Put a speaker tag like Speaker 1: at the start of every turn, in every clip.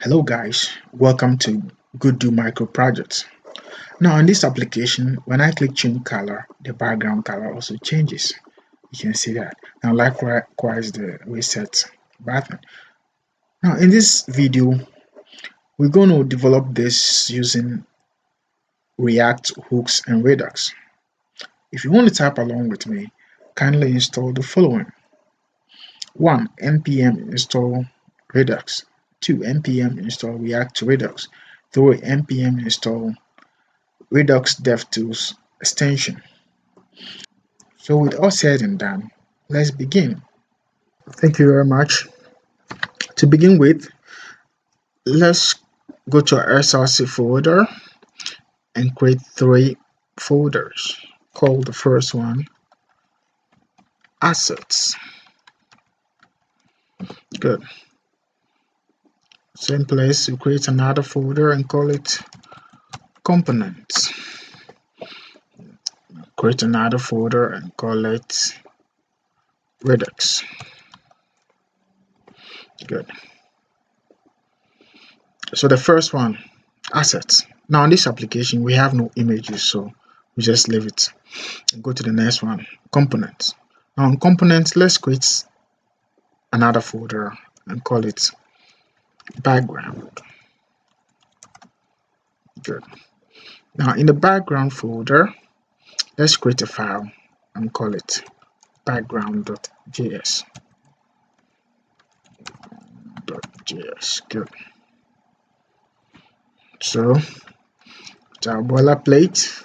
Speaker 1: Hello guys, welcome to Good Do Micro Projects. Now in this application, when I click change color, the background color also changes. You can see that. Now likewise the reset button. Now in this video, we're going to develop this using React, hooks, and Redux. If you want to type along with me, kindly install the following. 1. npm install Redux. 2. npm install React to Redux. 3. npm install Redux DevTools extension. So with all said and done, let's begin. Thank you very much. To begin with, let's go to our SRC folder and create 3 folders. Call the first one Assets. Good. Same place, we create another folder and call it Components. Create another folder and call it Redux. Good. So the first one, assets. Now in this application we have no images, so we just leave it and go to the next one, components. Now in components, let's create another folder and call it background. Good. Now in the background folder, let's create a file and call it background.js. Good. So with our boilerplate,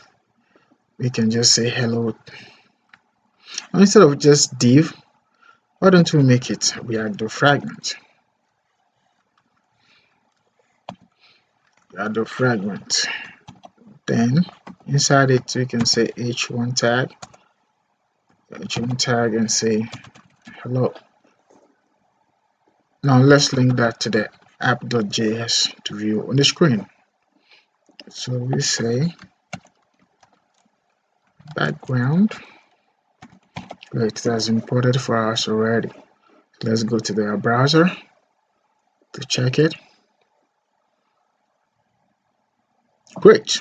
Speaker 1: we can just say hello. Now, instead of just div, why don't we make it React fragment? Add a fragment. Then inside it we can say h1 tag and say hello. Now let's link that to the app.js to view on the screen. So we say background. Great, that's imported for us already. Let's go to the browser to check it. Great,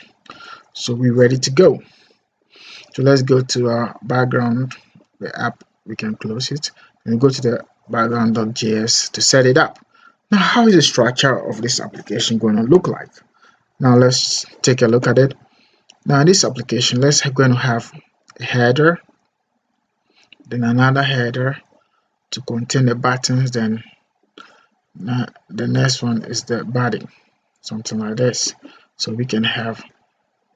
Speaker 1: so we're ready to go. So let's go to our background, the app. We can close it and go to the background.js to set it up. Now how is the structure of this application going to look like? Now let's take a look at it. Now in this application, let's going to have a header, then another header to contain the buttons, then the next one is the body, something like this. So we can have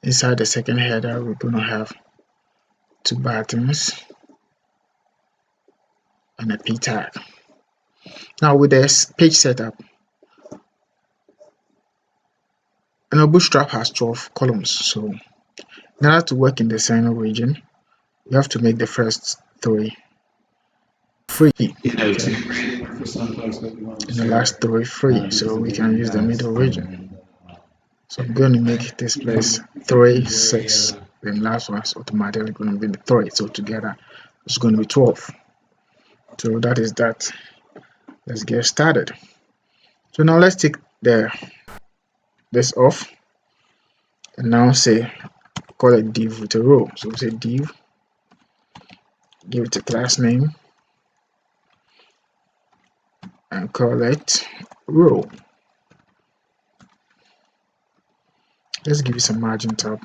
Speaker 1: inside the second header, we're going to have 2 buttons and a p tag. Now with this page setup, Bootstrap has 12 columns, so in order to work in the center region, you have to make the first 3 free and the last 3 free, so we can use the middle region. So I'm going to make this place 3, 6, then last one's automatically going to be the 3, so together it's going to be 12. So that is that. Let's get started. So now let's take this off and now say call it div with a row. So we say div, give it a class name and call it row. Let's give it some margin top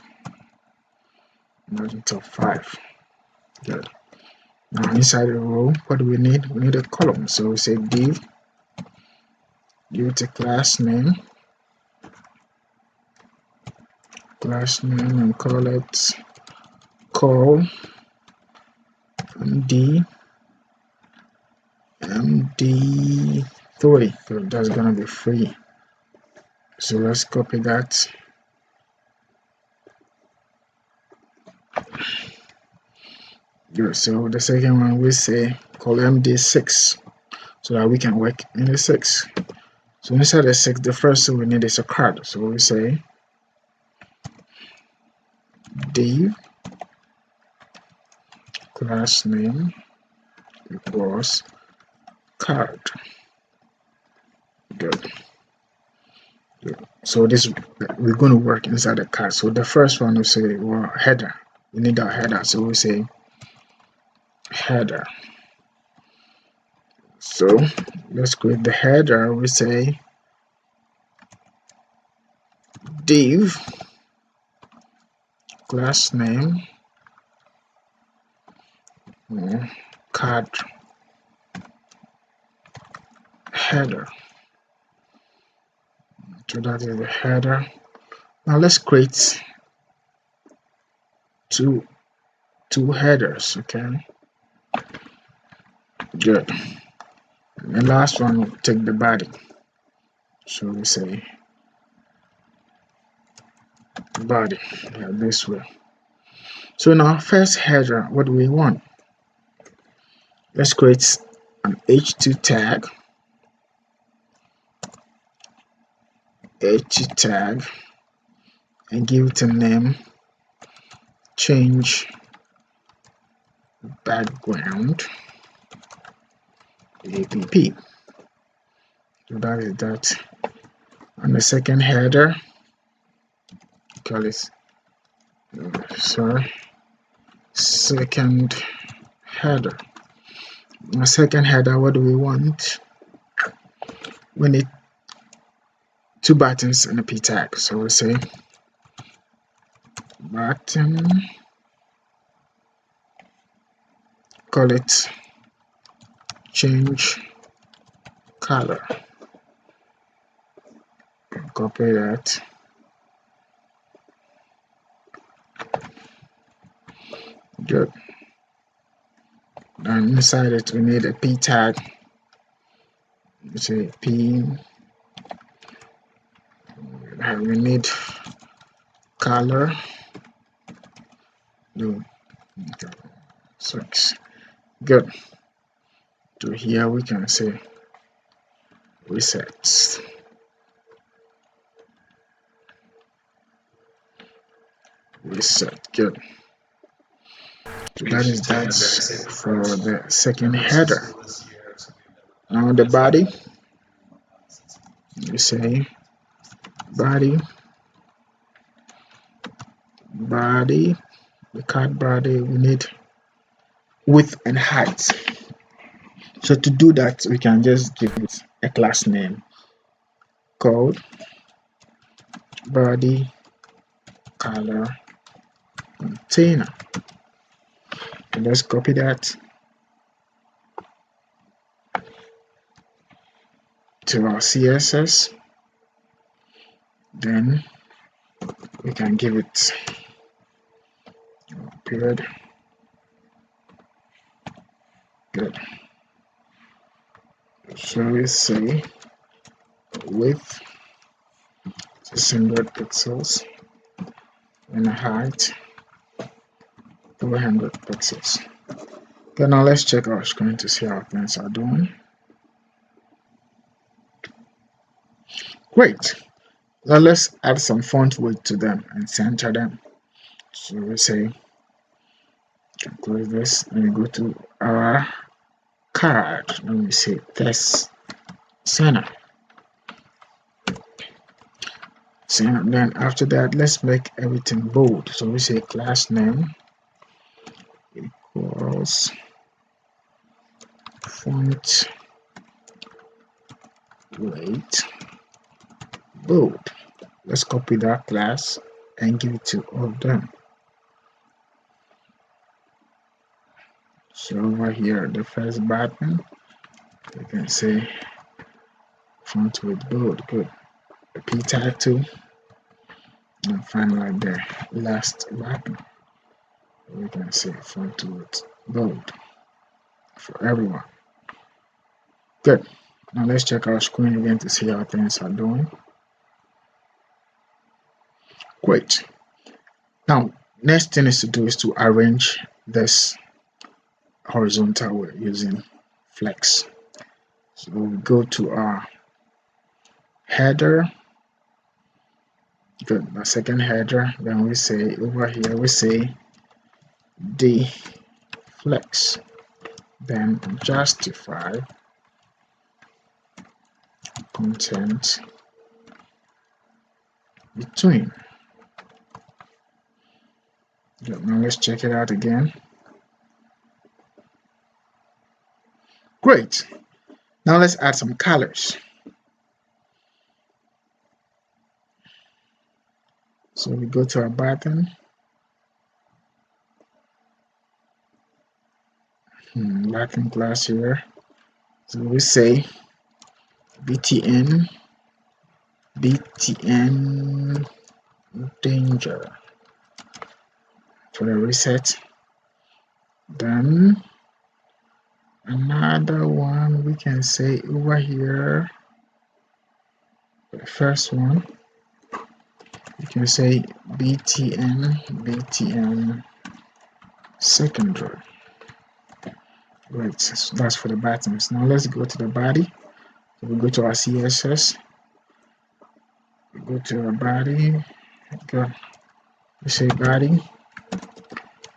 Speaker 1: 5. Good. Now inside the row, what do we need? We need a column. So we say div, give it a class name and call it call md3. So that's gonna be free. So let's copy that. Good. So the second one we say call md6 so that we can work in the 6. So inside the 6, the first thing we need is a card. So we say div class name equals card. Good. So this we're going to work inside the card. So the first one we say, well, header. We need our header, so we say header. So let's create the header. We say div class name card header. So that is the header. Now let's create two headers. Okay, good. And the last one will take the body. So we say body, yeah, this way. So now first header, what do we want? Let's create an h2 tag, and give it a name, change background app. So that is that. And the second header, call it second header. The second header, what do we want? We need two buttons and a p tag. So we'll say button, call it change color. Copy that. Good. And inside it we need a p tag. We say p, and we need color. No, six. Good. To here we can say reset. Good. So that is that for the second header. Now the body, we say body, the card body, we need width and height. So to do that, we can just give it a class name called body color container. And let's copy that to our CSS. Then we can give it a period. Good. So we say width 600 pixels and a height 400 pixels. Okay, now let's check our screen to see how things are doing. Great. Now let's add some font weight to them and center them. So we say, can close this and we go to our card. Let me say test center. Then after that, let's make everything bold. So we say class name equals font weight bold. Let's copy that class and give it to all of them. So over here, the first button, you can say font weight bold. Good. The p tag too. And finally, the last button, we can say font weight bold for everyone. Good. Now let's check our screen again to see how things are doing. Great. Now, next thing is to do is to arrange this horizontal way using flex. So we go to our header. Good. The second header. Then we say over here we say flex. Then justify content between. Good. Now let's check it out again. Great. Now let's add some colors. So we go to our button. Button class here. So we say btn danger for the reset. Then another one we can say over here, the first one, you can say btn secondary. Right, so that's for the buttons. Now let's go to the body. So we go to our CSS. We go to our body. Okay. We say body.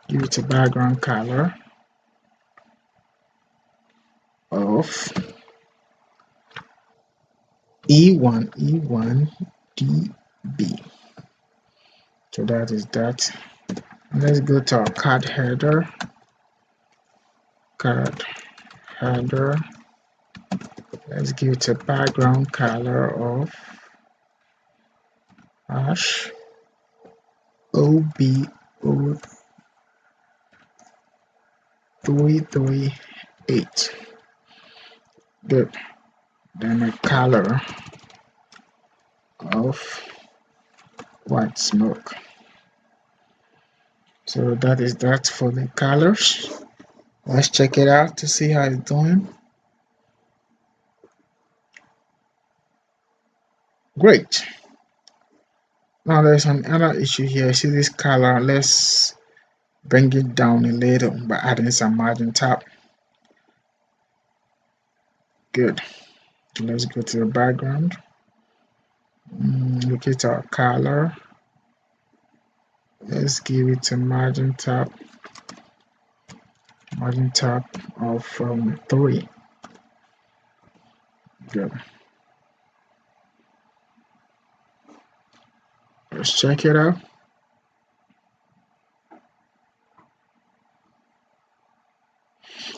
Speaker 1: Give it a background color of E1 DB. So that is that. And let's go to our card header. Let's give it a background color of hash OBO338. Good. Then a color of white smoke. So that is that for the colors. Let's check it out to see how it's doing. Great. Now there's another issue here. See this color? Let's bring it down a little by adding some margin tab. Good. Let's go to the background. Look at our color. Let's give it a margin tab of 3. Good. Let's check it out.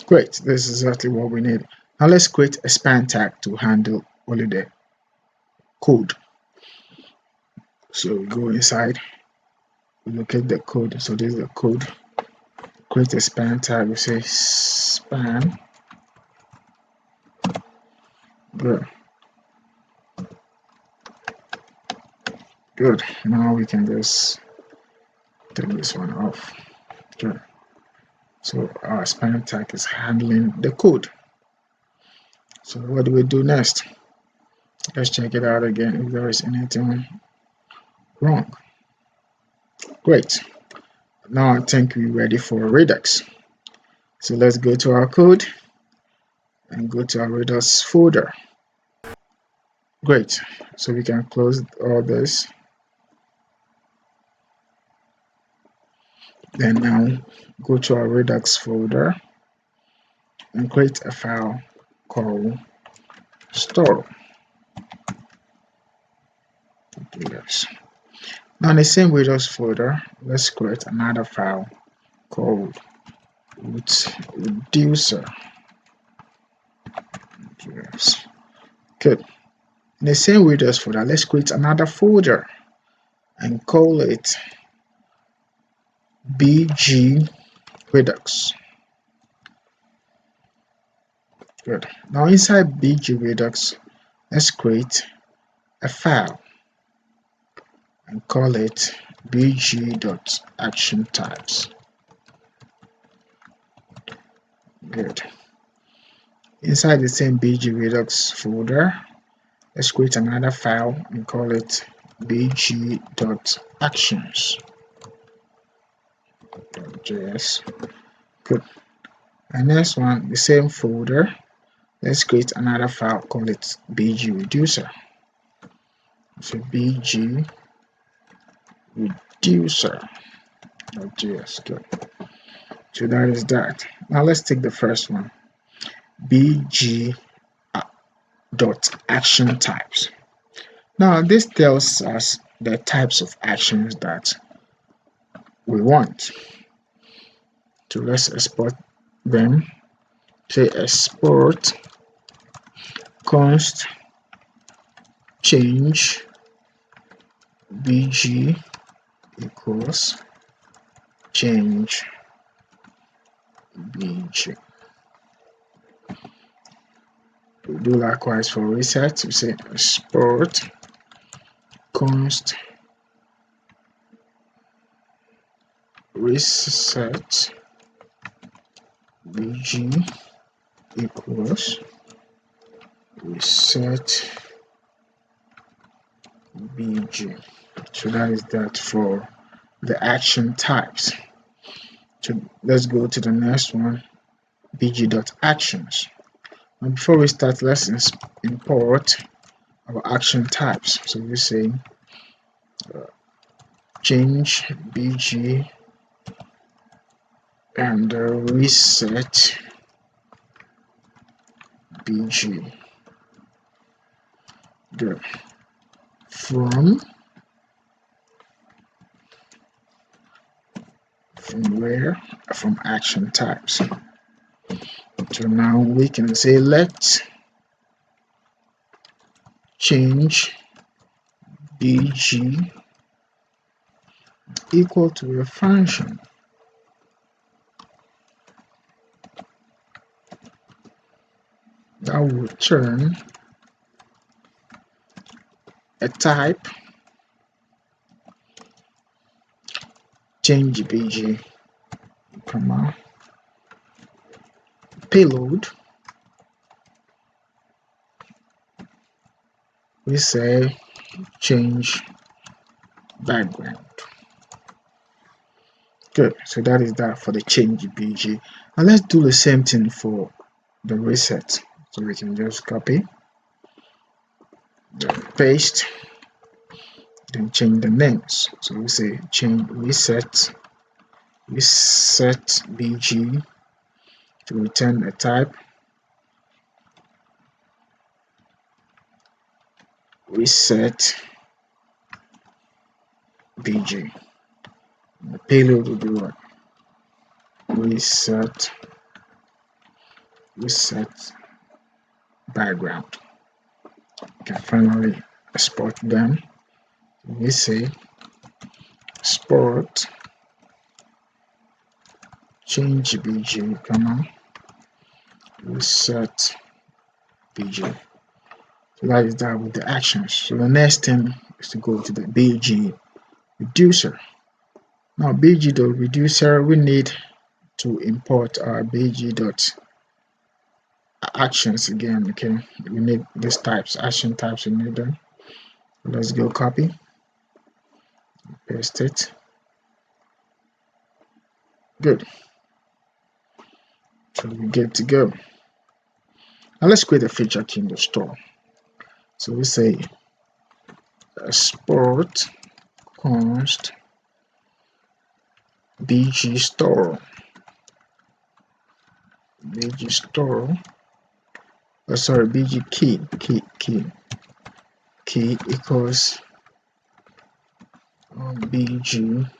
Speaker 1: Great, this is exactly what we need. Now let's create a span tag to handle only the code. So we go inside, we look at the code. So this is the code. Create a span tag, we say span. Good. Good. Now we can just take this one off. Good. So our span tag is handling the code. So what do we do next? Let's check it out again if there is anything wrong. Great. Now I think we're ready for Redux. So let's go to our code and go to our Redux folder. Great. So we can close all this. Then now go to our Redux folder and create a file called store. Yes. Now in the same Redux folder, let's create another file called reducer. Yes. Good. In the same Redux folder, let's create another folder and call it BG Redux. Good. Now inside BG Redux, let's create a file and call it bg.actiontypes. Good. Inside the same BG Redux folder, let's create another file and call it bg.actions.js. Good. And next one, the same folder, let's create another file, call it bg reducer. So bg reducer.js. Good. So that is that. Now let's take the first one, bg.action types. Now this tells us the types of actions that we want. So let's export them. Say export const change bg equals change bg. We do likewise for reset. We say export const reset bg equals reset bg. So that is that for the action types. So let's go to the next one, bg.actions. And before we start, let's import our action types. So we say change bg and reset bg. Good. From where? From action types. So now we can say let change bg equal to a function that will return a type change bg, comma, payload. We say change background. Good. So that is that for the change bg. And let's do the same thing for the reset. So we can just copy, then paste, then change the names. So we say change reset bg to return a type reset bg. The payload will be what? Reset background. You can finally export them. We say export change bg, comma, reset bg. So that is that with the actions. So the next thing is to go to the bg reducer. Now bg.reducer, we need to import our bg.actions again. Okay, we need these types, action types, we need them. Let's go copy, paste it. Good. So we're good to go. Now let's create a feature key in the store. So we say export const bg store bg key equals bg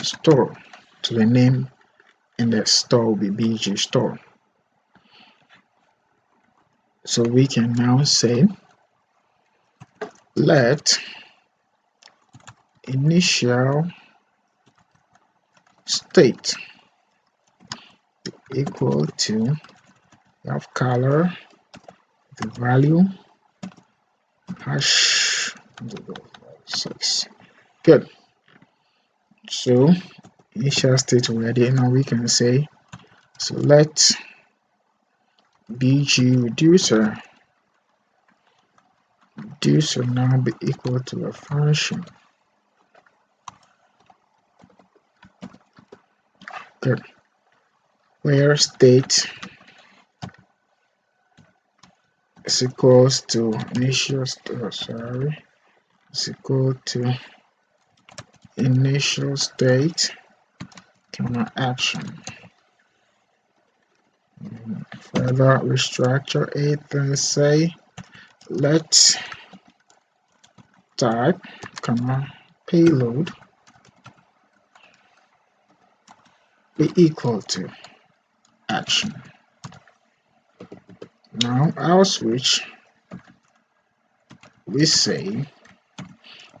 Speaker 1: store. So the name in the store will be bg store. So we can now say let initial state equal to of color, the value hash 6. Good. So initial state already. Now we can say so let bg reducer now be equal to a function. Good. Where state is equals to initial is equal to initial state comma action. Further restructure it and say let type, comma, payload be equal to action. Now our switch, we say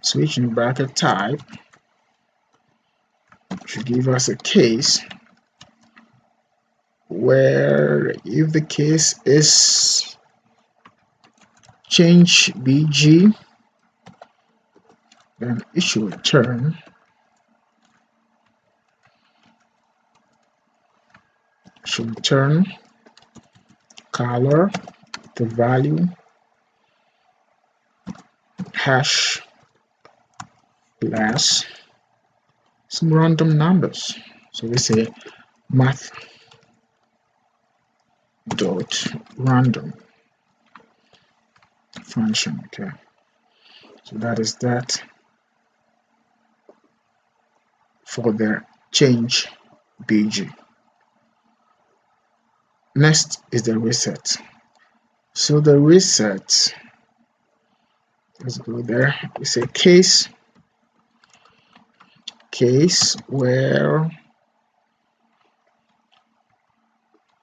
Speaker 1: switch in bracket type should give us a case where if the case is change bg, then it should return color, the value, hash plus some random numbers. So we say math dot random function. Okay, so that is that for the change bg. Next is the reset. So the reset, let's go there. We say case where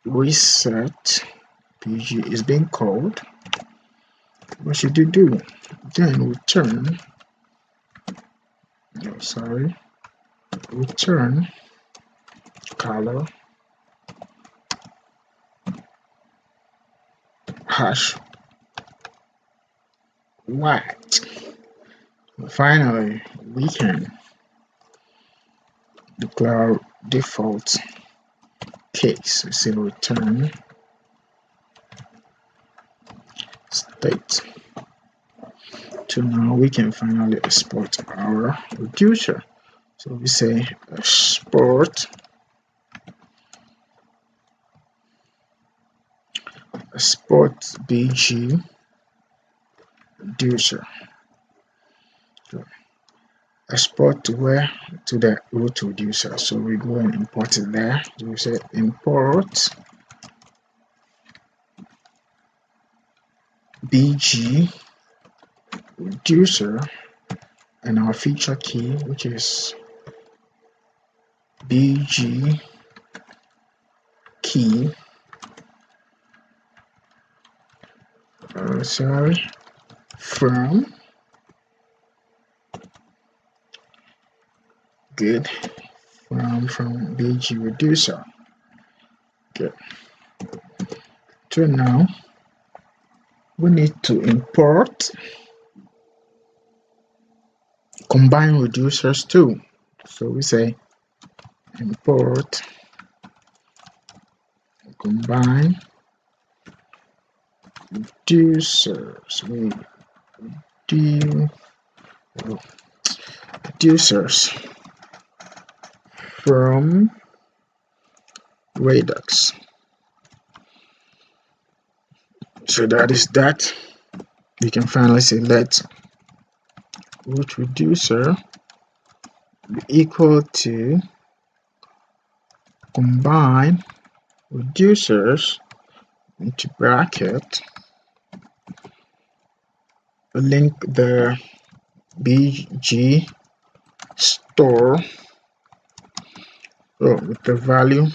Speaker 1: reset bg is being called. What should you do? Then return, return color hash white. Finally, we can declare default case. We say return state. So now we can finally export our reducer. So we say export bg reducer. So export to where? To the root reducer. So we go and import it there. So we say import bg reducer and our feature key, which is bg key from good from bg reducer. Good. So now we need to import combine reducers too. So we say import combine reducers. We do reducers from Redux. So that is that. We can finally say let root reducer be equal to combine reducers into bracket, link the bg store with the value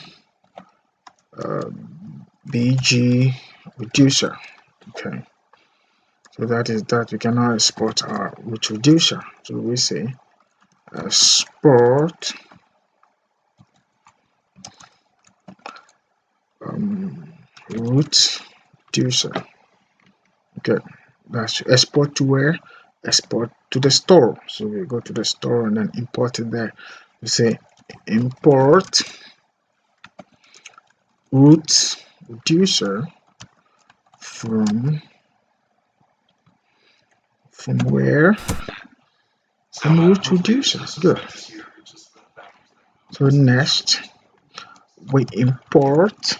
Speaker 1: bg reducer. Okay, so that is that. We can now export our root reducer. So we say export root reducer. Okay, that's export to where? Export to the store. So we go to the store and then import it there. We say import root reducer from where? From root reducer. Good. So next we import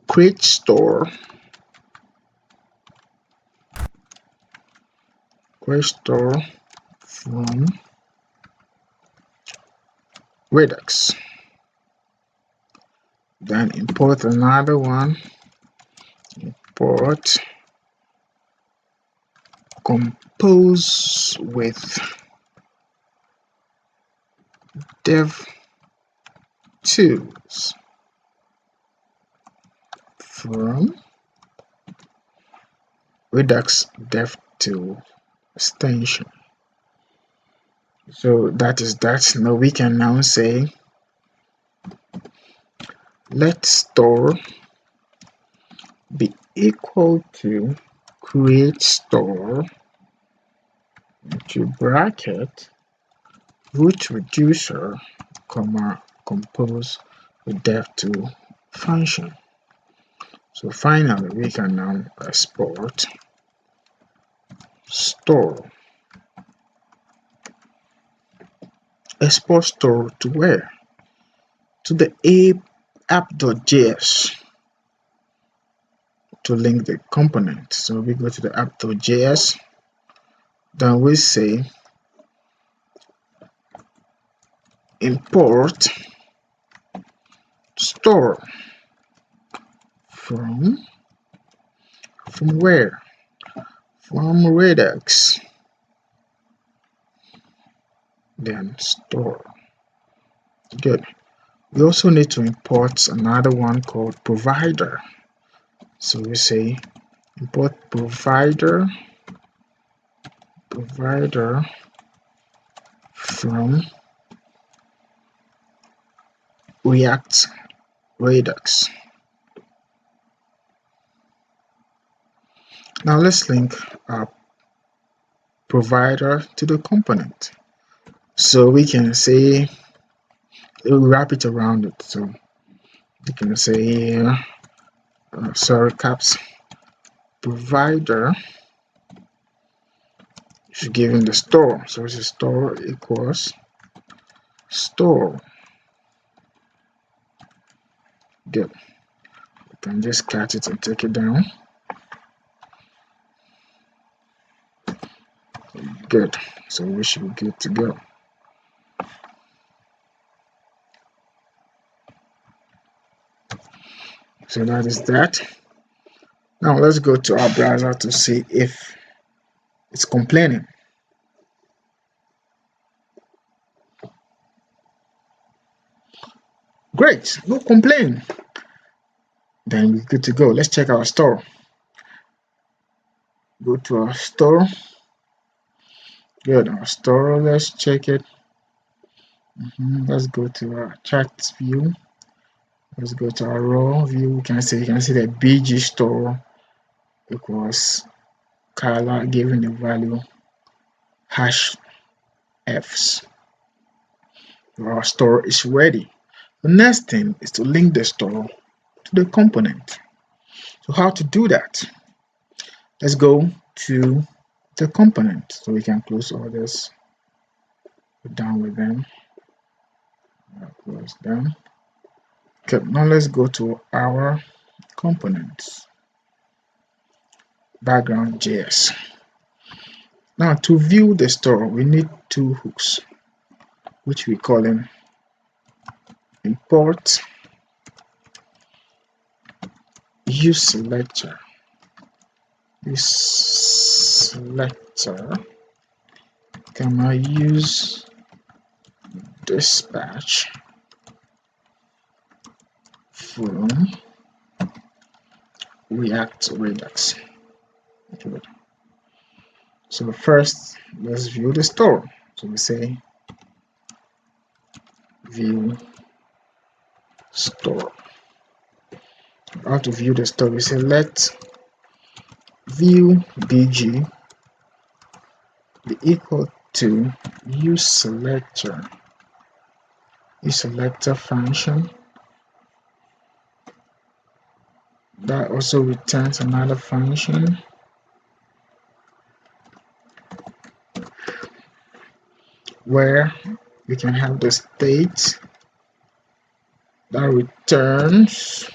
Speaker 1: create store from Redux. then import another one, import compose with dev tools from Redux dev tool extension. So that is that. Now we can now say let store be equal to create store into bracket root reducer comma compose with dev tool function. So finally we can now export store. Export store to where? To the app.js to link the component. So we go to the app.js, then we say import store from where? From Redux, then store. Good. We also need to import another one called provider. So we say import provider from React Redux. Now let's link our provider to the component. So we can say wrap it around it. So we can say caps provider is given the store. So it's a store equals store. Good. We can just cut it and take it down. Good. So we should be good to go. So that is that. Now let's go to our browser to see if it's complaining. Great, no complaint. Then we're good to go. Let's check our store. Go to our store. Good, our store. Let's check it. Let's go to our chart view. Let's go to our raw view. You can see the BG store equals color given the value hash fs. Our store is ready. The next thing is to link the store to the component. So how to do that? Let's go to the component. So we can close all this. We're done with them. Close them. Okay, now let's go to our components. Background.js. Now to view the store, we need two hooks, which we call them import useSelector. useSelector, comma use dispatch from React Redux. Good. So first, let's view the store. So we say view store. How to view the store? We say let view bg be equal to useSelector function that also returns another function where we can have the state that returns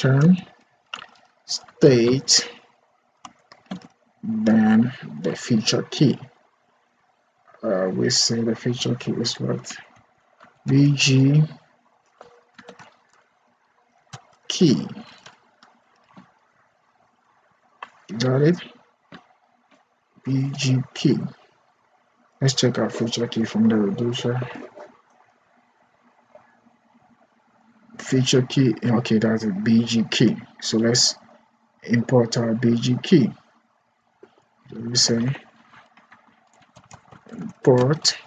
Speaker 1: return state, then the feature key. we say the feature key is what? BG key. Got it? BG key. Let's check our feature key from the reducer. Feature key, okay, that's a BG key. So let's import our BG key. We say import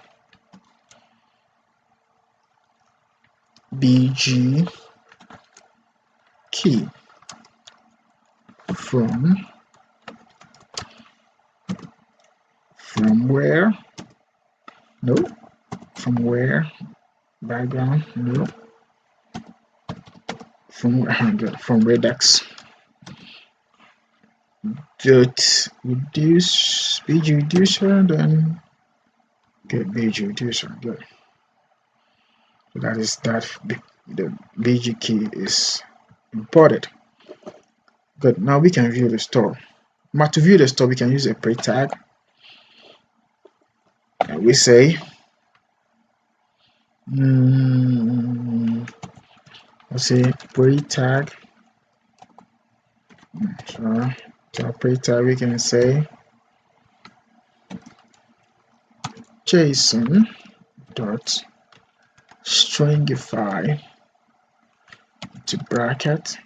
Speaker 1: BG key from where? No. From where? Background? No. From Redux. Dot reduce BG reducer, then get BG reducer. Good. So that is that the BG key is imported. Good. Now we can view the store. But to view the store, we can use a pre tag. And we say let's say pre tag. So pre tag we can say JSON dot stringify to bracket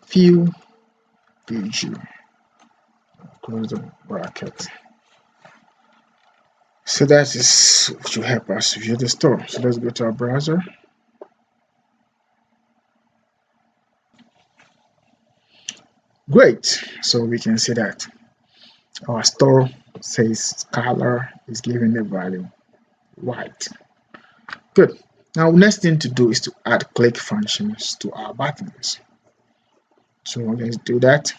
Speaker 1: view BG. Close the bracket. So that is to help us view the store. So let's go to our browser. Great. So we can see that our store says color is given the value white. Good. Now next thing to do is to add click functions to our buttons. So let's do that.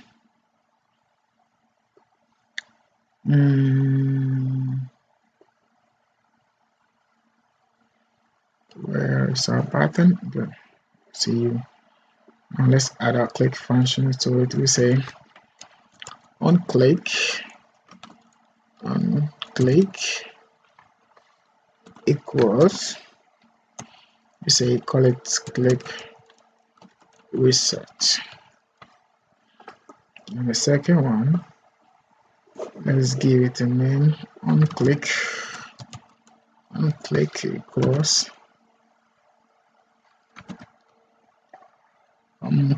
Speaker 1: Where is our button? Good. See you. Now let's add our click function to it. We say on click equals, we say call it click reset. And the second one, let's give it a name on click equals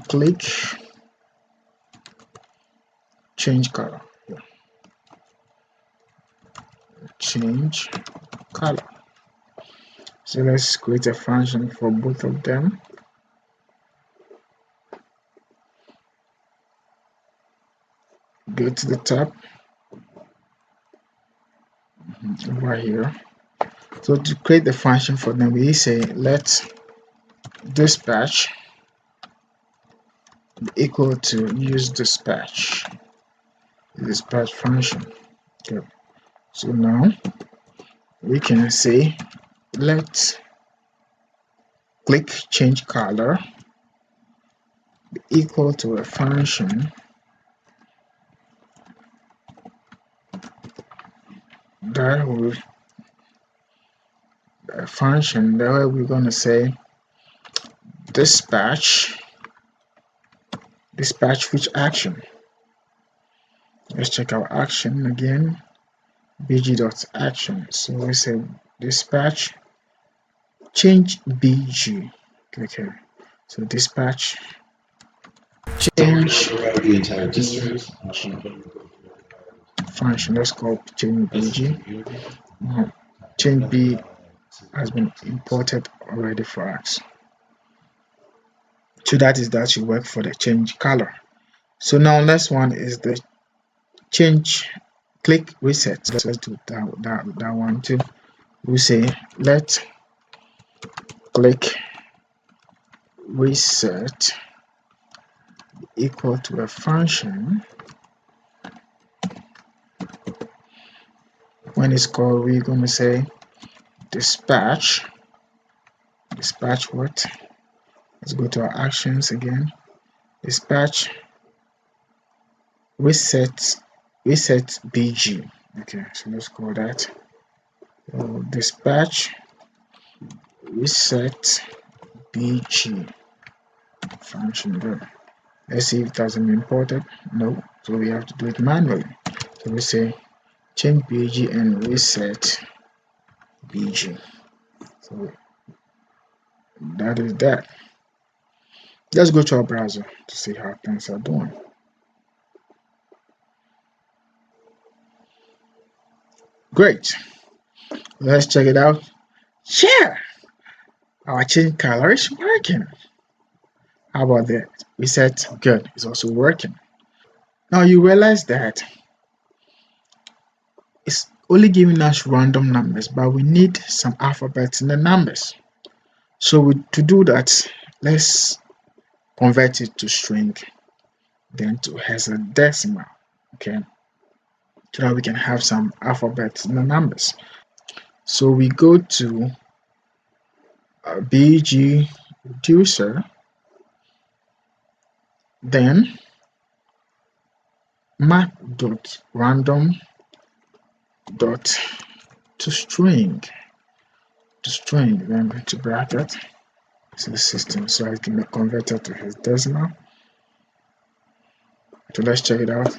Speaker 1: click change color. Change color. So let's create a function for both of them. Go to the top over here. So to create the function for them, we say let dispatch be equal to use dispatch function. Okay. So now we can say let click change color be equal to a function that will that we're going to say dispatch which action. Let's check our action again, bg.action. So we say dispatch change bg. Okay, so dispatch change
Speaker 2: the entire district
Speaker 1: function. Let's call change bg. Change b has been imported already for us. So that should work for the change color. So now next one is the change click reset. Let's do that one too. We say let click reset equal to a function. When it's called, we're going to say dispatch what? Let's go to our actions again. Dispatch reset bg. Okay, so let's call that dispatch reset bg function. Good. Let's see if it hasn't been imported. No, so we have to do it manually. So we say change bg and reset bg. So that is that. Let's go to our browser to see how things are doing. Great. Let's check it out. Yeah, our change color is working. How about that? We said good, it's also working. Now you realize that it's only giving us random numbers, but we need some alphabets in the numbers. So to do that, let's convert it to string, then to hexadecimal, okay, so that we can have some alphabets in the numbers. So we go to bg reducer, then map.random dot to string, then to bracket. So the system, so it can be converted to hexadecimal. So let's check it out.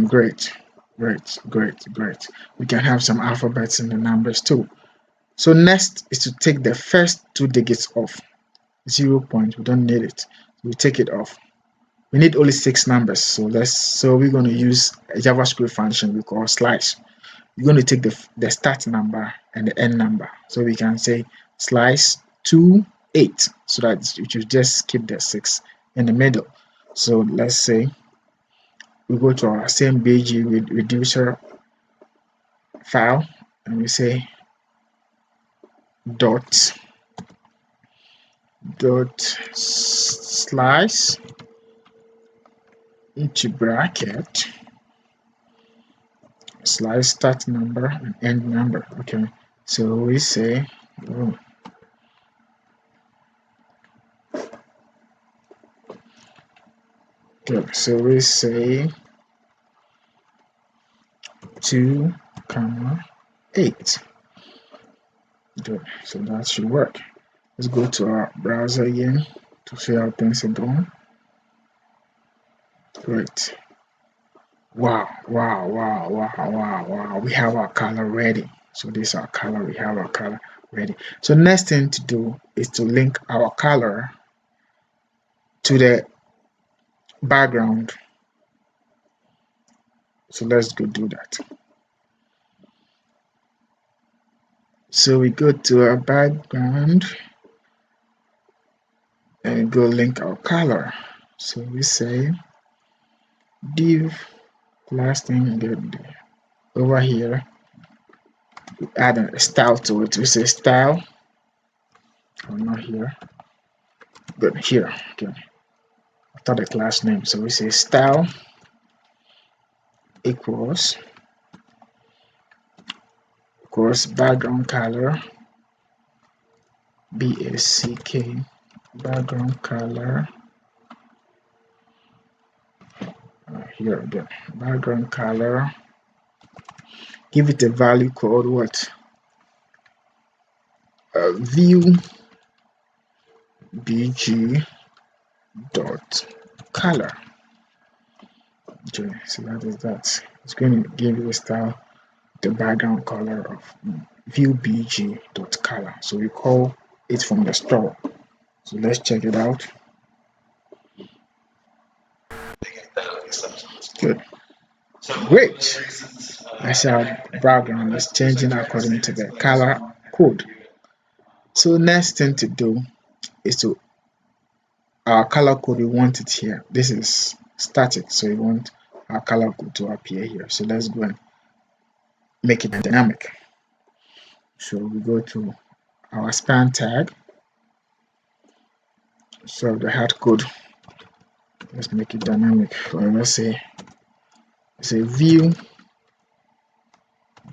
Speaker 1: Great. We can have some alphabets in the numbers too. So next is to take the first two digits off. 0 point, we don't need it. We take it off. We need only 6 numbers. So we're going to use a JavaScript function we call slice. We're going to take the start number and the end number. So we can say slice 2 8, so that we should just keep the 6 in the middle. So let's say we go to our same bg reducer file and we say dot slice into bracket slice start number and end number. Okay, so we say good. So we say 2, 8. Good. So that should work. Let's go to our browser again to see how things are going. Great. Wow. We have our color ready. So this is our color. We have our color ready. So next thing to do is to link our color to the background. So let's go do that. So we go to our background and go link our color. So we say div last thing over here, we add a style to it. We say style, not here, but here. Okay, after the class name, so we say style equals background color, BACK, background color. Here again, background color. Give it a value called what? View bg dot color. Okay, so that is that. It's going to give you a style, the background color of view bg dot color. So we call it from the store. So let's check it out. Good. Great. That's our background is changing according to the color code. So next thing to do is to our color code, we want it here. This is static, so we want our color code to appear here. So let's go and make it dynamic. So we go to our span tag. So the hard code, let's make it dynamic. Let's say view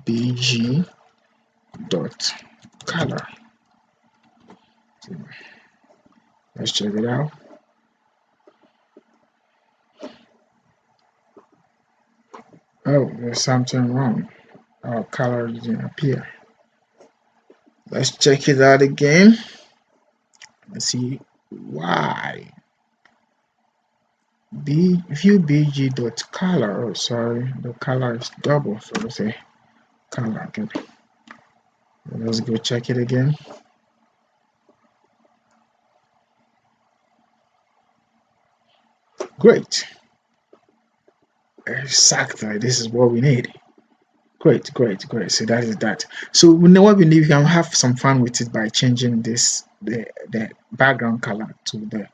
Speaker 1: bg dot color. So let's check it out. Oh, there's something wrong. Our color didn't appear. Let's check it out again. Let's see why. View bg dot color. Oh, sorry, the color is double, so let's say color. Okay, let's go check it again. Great. Exactly. This is what we need. Great, great, great. So that is that. So we know what we need. We can have some fun with it by changing the background color to the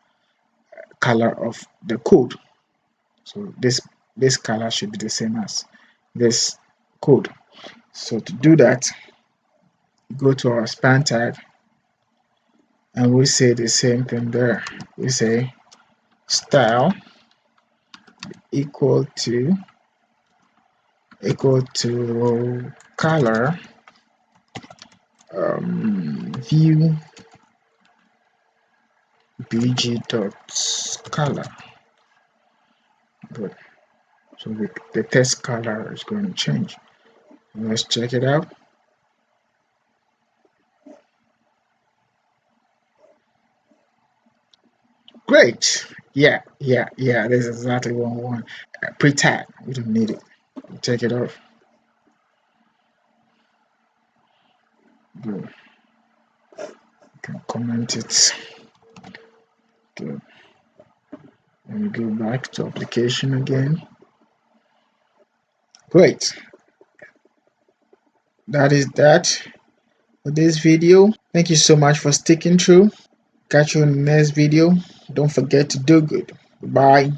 Speaker 1: color of the code. So this color should be the same as this code. So to do that, go to our span tag and we say the same thing there. We say style equal to color view bg dot color. Good. So the test color is going to change. Let's check it out. Great. Yeah. This is exactly what we want. Pre-tag. We don't need it. Take it off. Good. You can comment it. Good. And go back to application again. Great. That is that for this video. Thank you so much for sticking through. Catch you in the next video. Don't forget to do good. Bye.